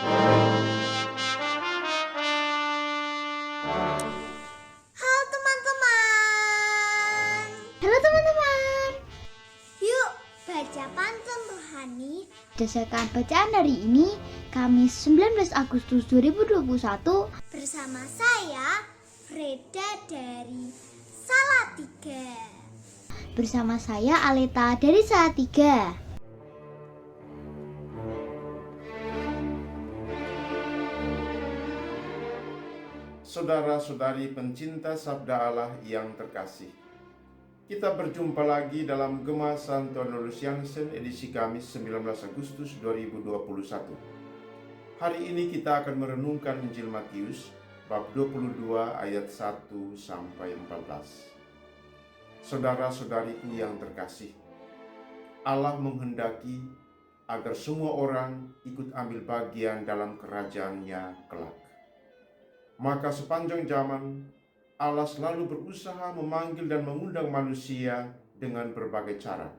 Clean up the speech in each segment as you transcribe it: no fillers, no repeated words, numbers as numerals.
Halo teman-teman. Halo teman-teman, Yuk baca pantun rohani. berdasarkan bacaan hari ini, Kamis 19 Agustus 2021, Bersama saya Freda dari Salatiga. bersama saya Aleta dari Salatiga. Saudara-saudari pencinta Sabda Allah yang terkasih, kita berjumpa lagi dalam Gema Santo Angelus Jansen edisi Kamis 19 Agustus 2021. Hari ini kita akan merenungkan Injil Matius bab 22 ayat 1 sampai 14. Saudara-saudariku yang terkasih, Allah menghendaki agar semua orang ikut ambil bagian dalam kerajaan-Nya kelak. Maka sepanjang zaman, Allah selalu berusaha memanggil dan mengundang manusia dengan berbagai cara.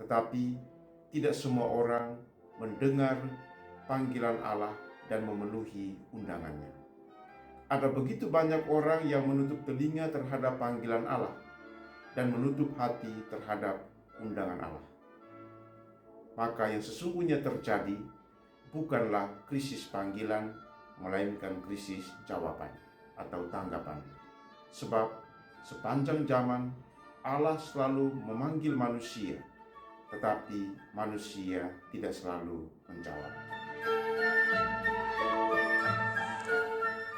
Tetapi tidak semua orang mendengar panggilan Allah dan memenuhi undangannya. Ada begitu banyak orang yang menutup telinga terhadap panggilan Allah dan menutup hati terhadap undangan Allah. Maka yang sesungguhnya terjadi bukanlah krisis panggilan, melainkan krisis jawaban atau tanggapan. Sebab sepanjang zaman Allah selalu memanggil manusia, tetapi manusia tidak selalu menjawab.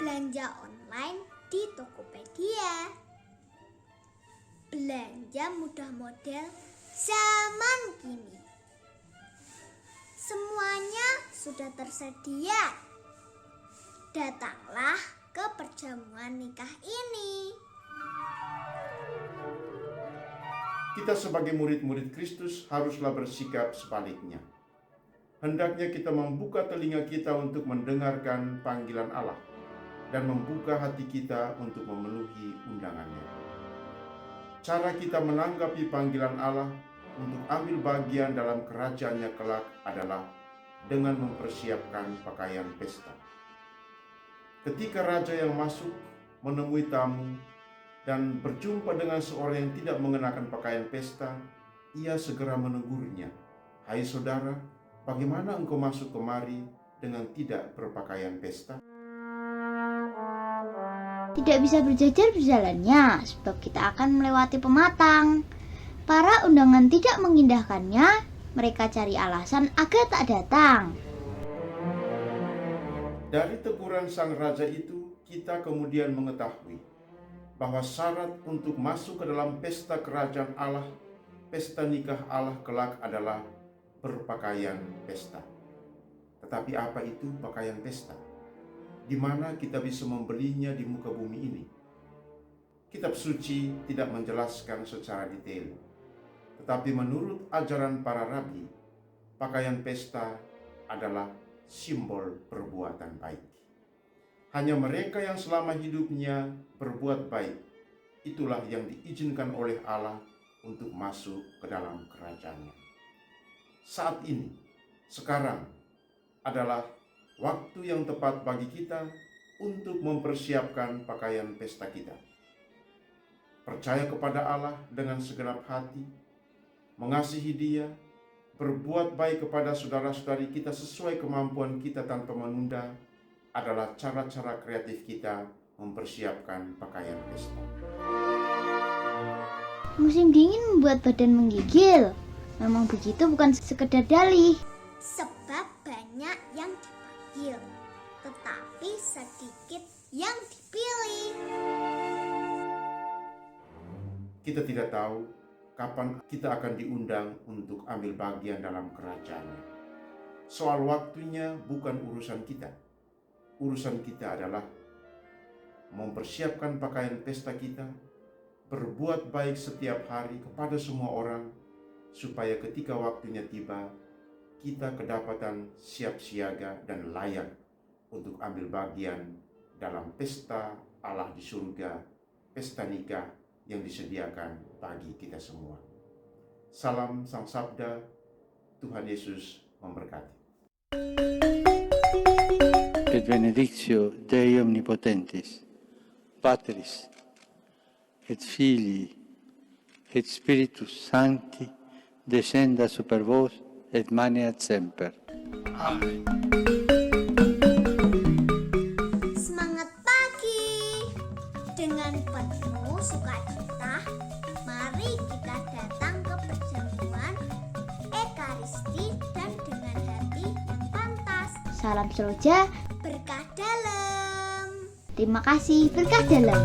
Belanja online di Tokopedia. Belanja mudah model zaman kini. Semuanya sudah tersedia. Datanglah ke perjamuan nikah ini. Kita sebagai murid-murid Kristus haruslah bersikap sebaliknya. Hendaknya kita membuka telinga kita untuk mendengarkan panggilan Allah dan membuka hati kita untuk memenuhi undangannya. Cara kita menanggapi panggilan Allah untuk ambil bagian dalam kerajaan-Nya kelak adalah dengan mempersiapkan pakaian pesta. Ketika raja yang masuk menemui tamu dan berjumpa dengan seorang yang tidak mengenakan pakaian pesta, ia segera menegurnya. "Hai saudara, bagaimana engkau masuk kemari dengan tidak berpakaian pesta?" Tidak bisa berjajar berjalannya, sebab kita akan melewati pematang. Para undangan tidak mengindahkannya, mereka cari alasan agar tak datang. Dari teguran sang raja itu, kita kemudian mengetahui bahwa syarat untuk masuk ke dalam pesta kerajaan Allah, pesta nikah Allah kelak adalah berpakaian pesta. Tetapi apa itu pakaian pesta? Di mana kita bisa membelinya di muka bumi ini? Kitab suci tidak menjelaskan secara detail. Tetapi menurut ajaran para rabi, pakaian pesta adalah simbol perbuatan baik. Hanya mereka yang selama hidupnya berbuat baik, itulah yang diizinkan oleh Allah untuk masuk ke dalam kerajaan-Nya. Saat ini, sekarang adalah waktu yang tepat bagi kita untuk mempersiapkan pakaian pesta kita. Percaya kepada Allah dengan segenap hati, mengasihi Dia, berbuat baik kepada saudara-saudari kita sesuai kemampuan kita tanpa menunda adalah cara-cara kreatif kita mempersiapkan pakaian pesta. Musim dingin membuat badan menggigil. Memang begitu, bukan sekedar dalih. Sebab banyak yang dipanggil, tetapi sedikit yang dipilih. Kita tidak tahu kapan kita akan diundang untuk ambil bagian dalam kerajaan-Nya. Soal waktunya bukan urusan kita. Urusan kita adalah mempersiapkan pakaian pesta kita, berbuat baik setiap hari kepada semua orang, supaya ketika waktunya tiba, kita kedapatan siap siaga dan layak untuk ambil bagian dalam pesta Allah di surga, pesta nikah yang disediakan bagi kita semua. Salam Sang Sabda, Tuhan Yesus memberkati. et benedictio Dei omnipotentis, Patris, et Filii, et Spiritus Sancti, descenda super vos et maneat semper. Amen. Semangat pagi! Dengan penuh sukacita, mari kita datang ke perjamuan Ekaristi dan dengan hati yang pantas. Salam seroja, Berkah dalam. terima kasih berkah dalam.